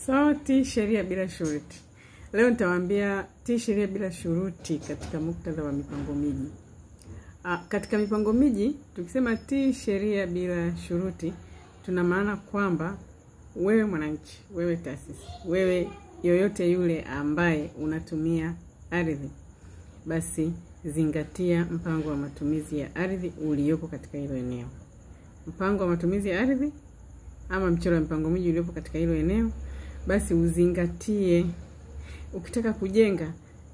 So, tii sheria bila shuruti. Leo nitawaambia tii sheria bila shuruti katika muktadha wa mipango miji. Katika mipango miji, tukisema tii sheria bila shuruti, tuna maana kwamba wewe mwananchi, wewe taasisi, wewe yoyote yule ambaye unatumia ardhi, basi zingatia mpango wa matumizi ya ardhi uliopo katika hilo eneo. Mpango wa matumizi ya ardhi ama mchoro wa mpango miji uliopo katika hilo eneo, basi uzingatie. Ukitaka kujenga,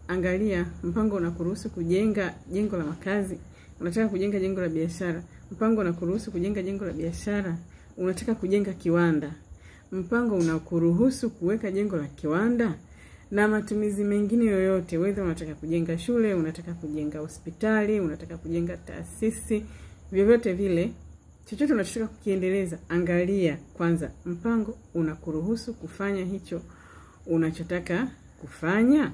angalia mpango unakuruhusu kujenga jengo la makazi, unataka kujenga jengo la biashara, mpango unakuruhusu kujenga jengo la biashara, unataka kujenga kiwanda, mpango unakuruhusu kuweka jengo la kiwanda, na matumizi mengine yoyote. Wewe unataka kujenga shule, unataka kujenga hospitali, unataka kujenga taasisi, vyovyote vile, chochote unachotaka kukiendeleza, angalia kwanza mpango unakuruhusu kufanya hicho unachotaka kufanya.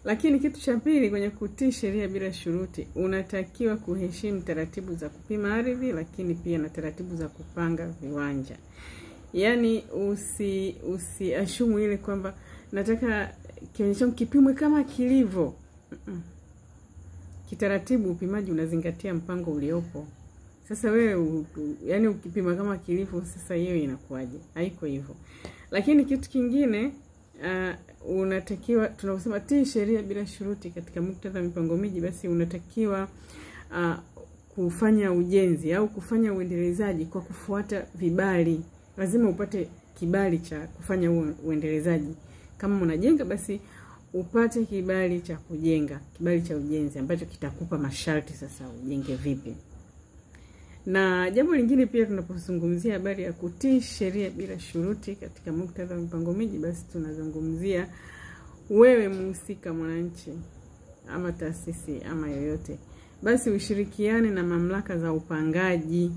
Lakini kitu cha pili, kwenye kutii sheria bila shuruti, unatakiwa kuheshimu taratibu za kupima ardhi, lakini pia na taratibu za kupanga viwanja. Yaani usiashumu ile kwamba nataka kiwanja changu kipimwe kama kilivyo. Kitaratibu upimaji unazingatia mpango uliopo. Sasa wewe yani ukipima kama kilivyo, sasa hiyo inakuaje? Haiko hivyo. Lakini kitu kingine, unatakiwa, tunaposema tii sheria bila shuruti katika muktadha wa mipango miji, basi unatakiwa kufanya ujenzi au kufanya uendelezaji kwa kufuata vibali. Lazima upate kibali cha kufanya uendelezaji. Kama unajenga, basi upate kibali cha kujenga, kibali cha ujenzi ambacho kitakupa masharti sasa ujenge vipi. Na jambo lingine pia, tunapozungumzia habari ya kutii sheria bila shuruti katika muktadha wa mipango miji, basi tunazungumzia wewe mhusika, mwananchi ama taasisi ama yoyote, basi ushirikiane na mamlaka za upangaji.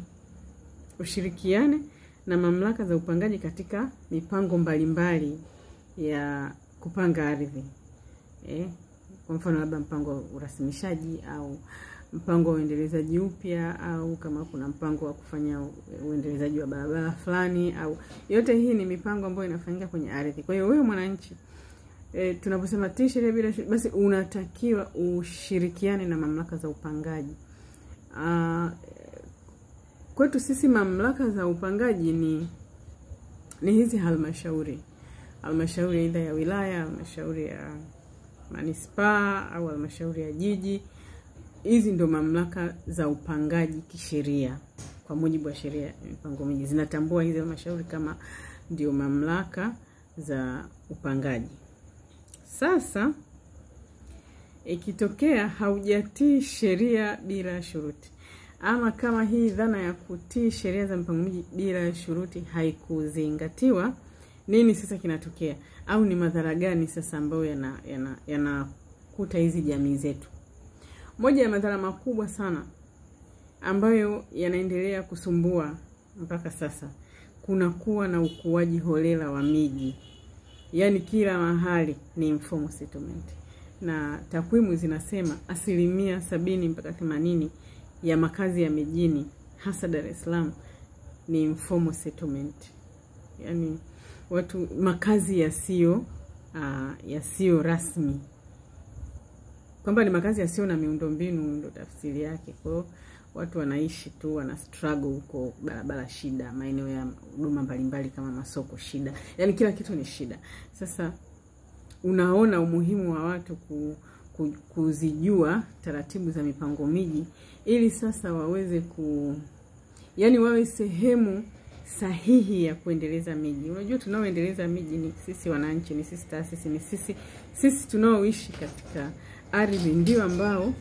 Ushirikiane na mamlaka za upangaji katika mipango mbalimbali ya kupanga ardhi. Kwa mfano labda mpango wa urasimishaji au mpango wa uendelezaji upya, au kama kuna mpango wa kufanya uendelezaji wa barabara fulani, au yote hii ni mipango ambayo inafanyika kwenye ardhi. Kwa hiyo wewe mwananchi, tunaposema tii sheria bila shuruti, basi unatakiwa ushirikiane na mamlaka za upangaji. Kwetu sisi mamlaka za upangaji ni hizi halmashauri. Halmashauri aidha ya wilaya, halmashauri ya manispaa au halmashauri ya jiji. Hizi ndo mamlaka za upangaji kisheria. Kwa mujibu wa sheria ya mipango miji, zinatambua hizi halmashauri kama ndio mamlaka za upangaji. Sasa ikitokea haujatii sheria bila shuruti, ama kama hii dhana ya kutii sheria za mipango miji bila shuruti haikuzingatiwa, nini sasa kinatokea? Au ni madhara gani sasa ambayo yanakuta hizi jamii zetu? Moja ya madhara makubwa sana ambayo yanaendelea kusumbua mpaka sasa, kuna kuwa na ukuaji holela wa miji. Yaani kila mahali ni informal settlement. Na takwimu zinasema 70% mpaka 80% ya makazi ya mijini, hasa Dar es Salaam, ni informal settlement. Yaani watu, makazi yasiyo rasmi. Kwamba ni makazi yasiyo na miundombinu, ndo tafsiri yake. Kwa hiyo watu wanaishi tu, wana struggle huko, barabara shida, maeneo ya huduma mbalimbali kama masoko shida. Yaani kila kitu ni shida. Sasa unaona umuhimu wa watu kuzijua taratibu za mipango miji, ili sasa waweze yaani wawe sehemu sahihi ya kuendeleza miji. Unajua tunaoendeleza miji ni sisi wananchi, ni sisi taasisi, ni sisi tunaoishi katika ardhi, ndio ambao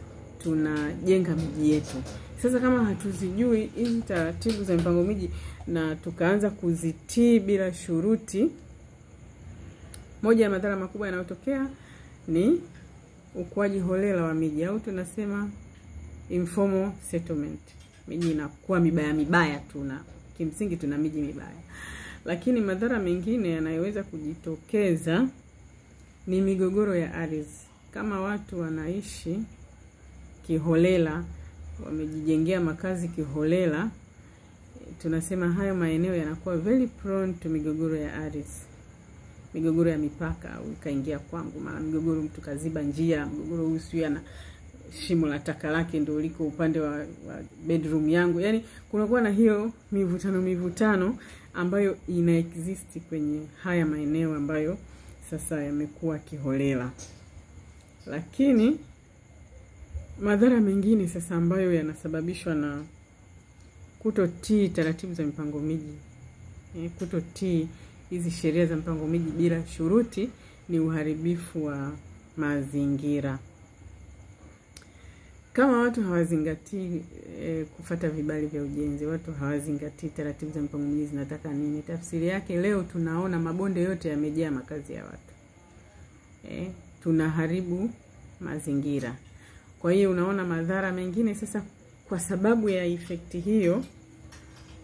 tunajenga miji yetu. Sasa kama hatuzijui hizi taratibu za mipango miji na tukaanza kuzitii bila shuruti, moja ya madhara makubwa yanayotokea ni ukuaji holela wa miji, au tunasema informal settlement. Miji inakuwa mibaya tu, na kimsingi tuna miji mibaya. Lakini madhara mengine yanayoweza kujitokeza ni migogoro ya ardhi. Kama watu wanaishi kiholela, wamejijengea makazi kiholela, tunasema hayo maeneo yanakuwa very prone to migogoro ya ardhi. migogoro ya mipaka au ikaingia kwangu, mara migogoro mtu kaziba njia, migogoro huyu ana shimo la taka lake ndio liko upande wa bedroom yangu. Yani kunakuwa na hiyo mivutano ambayo ina exist kwenye haya maeneo ambayo sasa yamekuwa kiholela. Lakini madhara mengine sasa ambayo yanasababishwa na kutotii taratibu za mipango miji, kutotii hizi sheria za mipango miji bila shuruti, ni uharibifu wa mazingira. Kama watu hawazingatii kufuata vibali vya ujenzi, watu hawazingatii taratibu za mipango miji zinataka nini, tafsiri yake leo tunaona mabonde yote yamejaa makazi ya watu. Tunaharibu mazingira. Kwa hiyo unaona madhara mengine sasa, kwa sababu ya effect hiyo,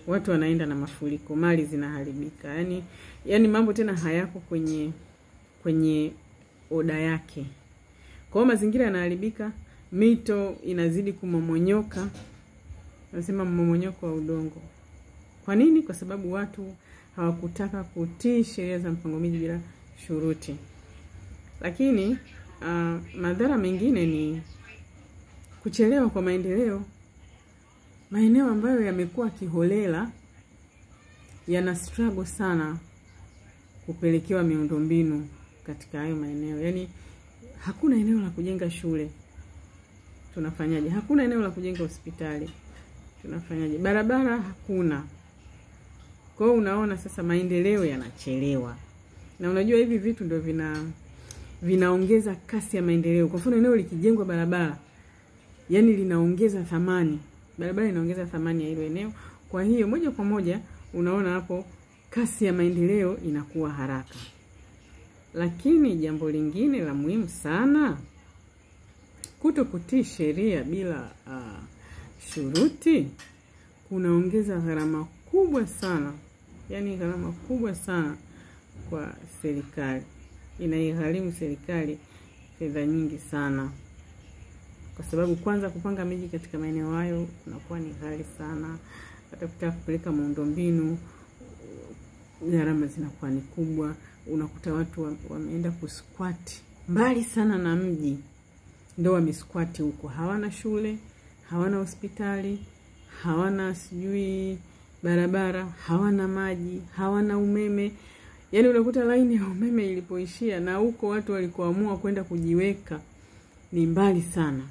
watu wanaenda na mafuriko, mali zinaharibika. Yani mambo tena hayako kwenye oda yake. Kwa hiyo mazingira yanaharibika, mito inazidi kumomonyoka. Nasema mmomonyoko wa udongo. Kwa nini? Kwa sababu watu hawakutaka kutii sheria za mpango miji bila shuruti. Lakini madhara mengine ni kuchelewa kwa maendeleo. Maeneo ambayo yamekuwa kiholela yana struggle sana kupelekewa miundombinu katika hayo maeneo. Yani hakuna eneo la kujenga shule. Tunafanyaje? Hakuna eneo la kujenga hospitali. Tunafanyaje? Barabara hakuna. Kwa hiyo unaona sasa maendeleo yanachelewa. Na unajua hivi vitu ndio vinaongeza kasi ya maendeleo. Kwa mfano eneo likijengwa barabara, yani linaongeza thamani. Barabara inaongeza thamani ya hilo eneo. Kwa hiyo moja kwa moja unaona hapo kasi ya maendeleo inakuwa haraka. Lakini jambo lingine la muhimu sana, kutokutii sheria bila shuruti kunaongeza gharama kubwa sana. Yani gharama kubwa sana kwa serikali. Inaigharimu serikali fedha nyingi sana. Kwa sababu kwanza kupanga miji katika maeneo hayo kunakuwa ni ghali sana. Hata kutaka kupeleka miundombinu, gharama zinakuwa ni kubwa. Unakuta watu wameenda kusquat mbali sana na mji. Ndio wamesquat huko. Hawana shule, hawana hospitali, hawana sijui barabara, hawana maji, hawana umeme. Yani unakuta line ya umeme ilipoishia na huko watu walikoamua kwenda kujiweka ni mbali sana.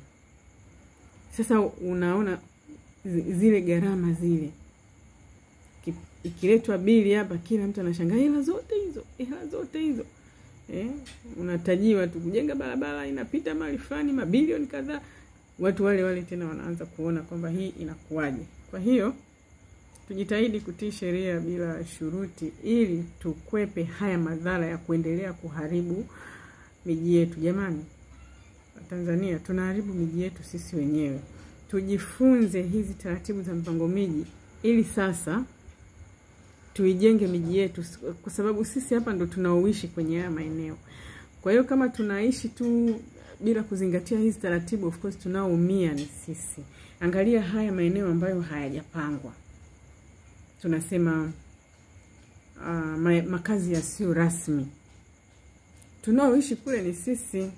Sasa unaona zile gharama zile. Ikiletwa bili hapa kila mtu anashangaa, hela zote hizo. Unatajiwa tu kujenga barabara inapita mali fulani mabilioni kadhaa. Watu wale tena wanaanza kuona kwamba hii inakuwaje. Kwa hiyo tujitahidi kutii sheria bila shuruti ili tukwepe haya madhara ya kuendelea kuharibu miji yetu. Jamani, Tanzania tunaharibu miji yetu sisi wenyewe. Tujifunze hizi taratibu za mpango miji ili sasa tuijenge miji yetu, kwa sababu sisi hapa ndo tunaoishi kwenye haya maeneo. Kwa hiyo kama tunaishi tu bila kuzingatia hizi taratibu, of course tunaoumia ni sisi. Angalia haya maeneo ambayo hayajapangwa. Tunasema makazi yasiyo rasmi. Tunaoishi kule ni sisi.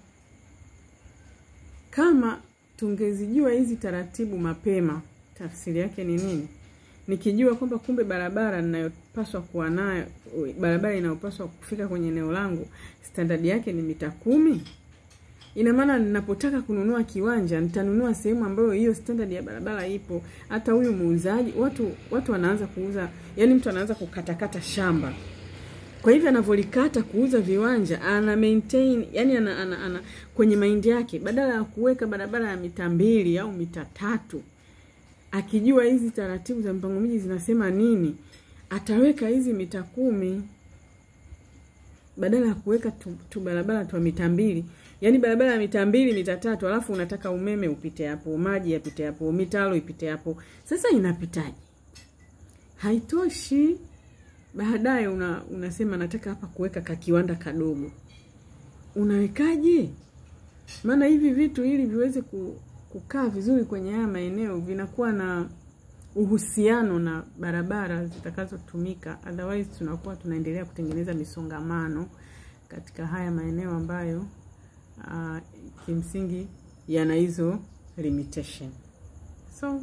Kama tungezijua hizi taratibu mapema, tafsiri yake ni nini? Nikijua kwamba kumbe barabara ninayopaswa kuwa nayo, barabara inayopaswa kufika kwenye eneo langu, standard yake ni mita 10. Ina maana ninapotaka kununua kiwanja, nitanunua sehemu ambayo hiyo standard ya barabara ipo. Hata huyu muuzaji, watu wanaanza kuuza, yani mtu anaanza kukatakata shamba. Kwa hivyo anavolikata kuuza viwanja, ana maintain, yani ana kwenye mind yake, badala ya kuweka barabara ya mita 2 au mita 3, akijua hizi taratibu za mpango miji zinasema nini, ataweka hizi mita 10 badala ya kuweka tu barabara tu mita 2. Yani barabara ya mita 2, mita 3, alafu unataka umeme upite hapo, maji yapite hapo, mitaro ipite hapo. Sasa inapitaje? Haitoshi. Baadaye unasema nataka hapa kuweka kakiwanda kadogo. Unawekaje? Maana hivi vitu ili viweze kukaa vizuri kwenye haya maeneo vinakuwa na uhusiano na barabara zitakazotumika. Otherwise tunakuwa tunaendelea kutengeneza misongamano katika haya maeneo ambayo kimsingi yana hizo limitation. So